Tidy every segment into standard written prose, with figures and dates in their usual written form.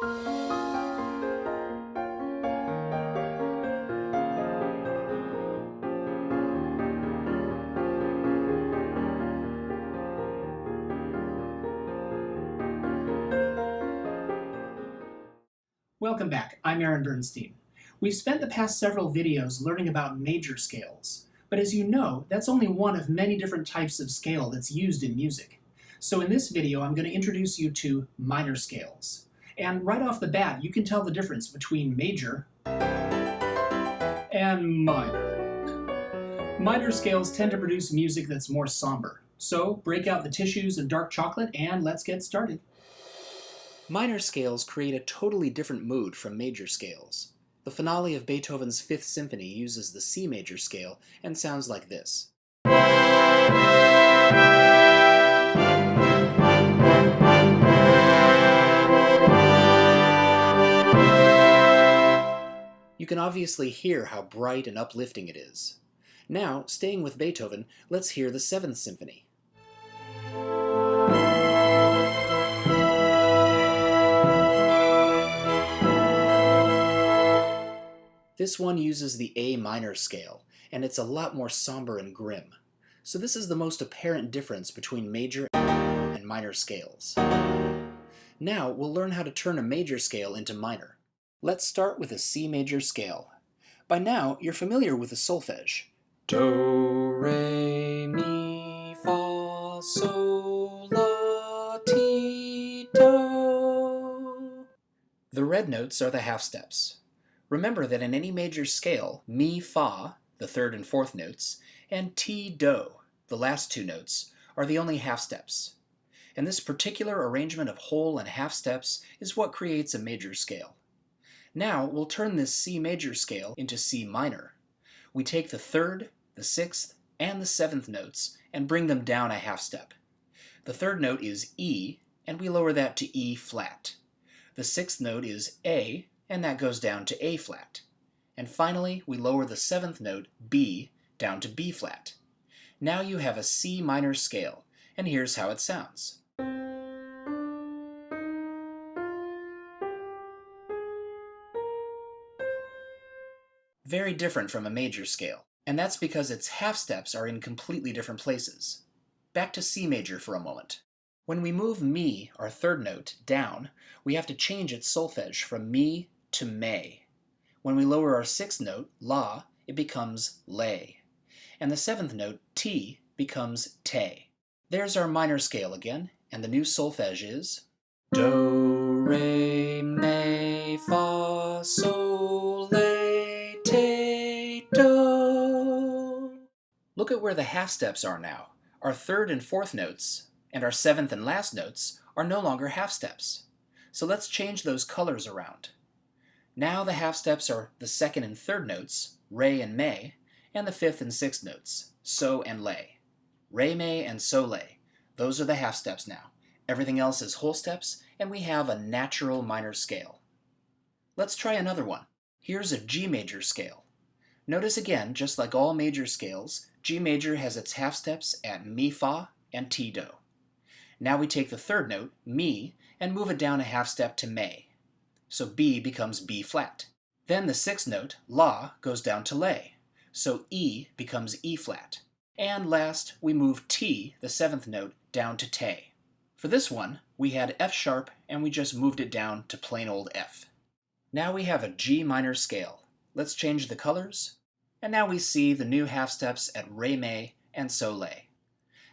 Welcome back, I'm Aaron Bernstein. We've spent the past several videos learning about major scales, but as you know, that's only one of many different types of scale that's used in music. So in this video, I'm going to introduce you to minor scales. And right off the bat, you can tell the difference between major and minor. Minor scales tend to produce music that's more somber. So break out the tissues of dark chocolate and let's get started. Minor scales create a totally different mood from major scales. The finale of Beethoven's Fifth Symphony uses the C major scale and sounds like this. You can obviously hear how bright and uplifting it is. Now, staying with Beethoven, let's hear the Seventh Symphony. This one uses the A minor scale, and it's a lot more somber and grim. So this is the most apparent difference between major and minor scales. Now we'll learn how to turn a major scale into minor. Let's start with a C major scale. By now, you're familiar with the solfege. Do, re, mi, fa, sol, la, ti, do. The red notes are the half steps. Remember that in any major scale, mi, fa, the third and fourth notes, and ti, do, the last two notes, are the only half steps. And this particular arrangement of whole and half steps is what creates a major scale. Now we'll turn this C major scale into C minor. We take the third, the sixth, and the seventh notes and bring them down a half step. The third note is E, and we lower that to E flat. The sixth note is A, and that goes down to A flat. And finally, we lower the seventh note, B, down to B flat. Now you have a C minor scale, and here's how it sounds. Very different from a major scale, and that's because its half steps are in completely different places. Back to C major for a moment. When we move mi, our third note, down, we have to change its solfege from mi to me. When we lower our sixth note, la, it becomes lay. And the seventh note, ti, becomes te. There's our minor scale again, and the new solfege is do, re, mi, fa, sol, la, te, do. Look at where the half steps are now. Our third and fourth notes, and our seventh and last notes, are no longer half steps. So let's change those colors around. Now the half steps are the second and third notes, re and me, and the fifth and sixth notes, so and lay. Re, me, and so lay. Those are the half steps now. Everything else is whole steps, and we have a natural minor scale. Let's try another one. Here's a G major scale. Notice again, just like all major scales, G major has its half steps at mi, fa, and ti, do. Now we take the third note, mi, and move it down a half step to me. So B becomes B flat. Then the sixth note, la, goes down to lay. So E becomes E flat. And last, we move T, the seventh note, down to te. For this one, we had F sharp and we just moved it down to plain old F. Now we have a G minor scale. Let's change the colors. And now we see the new half steps at re, me, and so lay.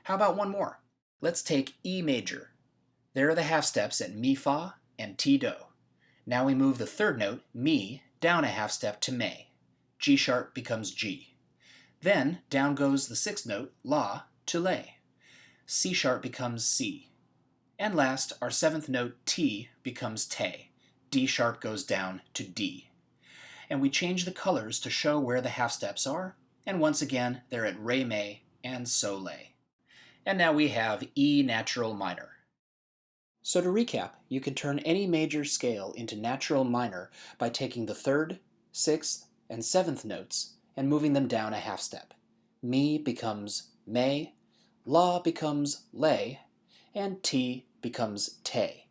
How about one more? Let's take E major. There are the half steps at mi, fa, and ti, do. Now we move the third note, mi, down a half step to me. G sharp becomes G. Then down goes the sixth note, la, to lay. C sharp becomes C. And last, our seventh note, T, becomes te. D sharp goes down to D. And we change the colors to show where the half steps are, and once again, they're at re, me, and so lay. And now we have E natural minor. So to recap, you can turn any major scale into natural minor by taking the third, sixth, and seventh notes and moving them down a half step. Mi becomes me, la becomes lay, and ti becomes te.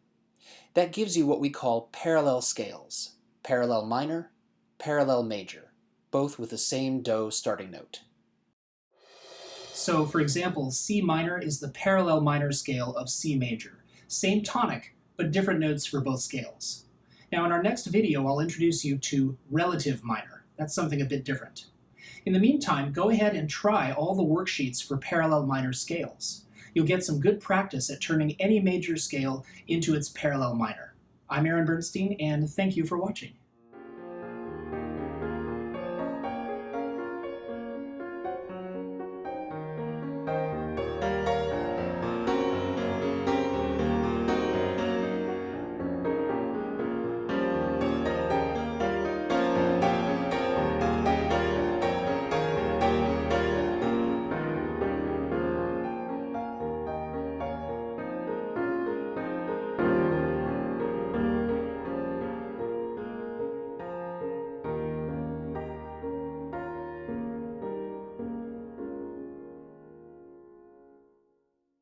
That gives you what we call parallel scales, parallel minor, parallel major, both with the same Do starting note. So, for example, C minor is the parallel minor scale of C major. Same tonic, but different notes for both scales. Now, in our next video, I'll introduce you to relative minor. That's something a bit different. In the meantime, go ahead and try all the worksheets for parallel minor scales. You'll get some good practice at turning any major scale into its parallel minor. I'm Aaron Bernstein, and thank you for watching.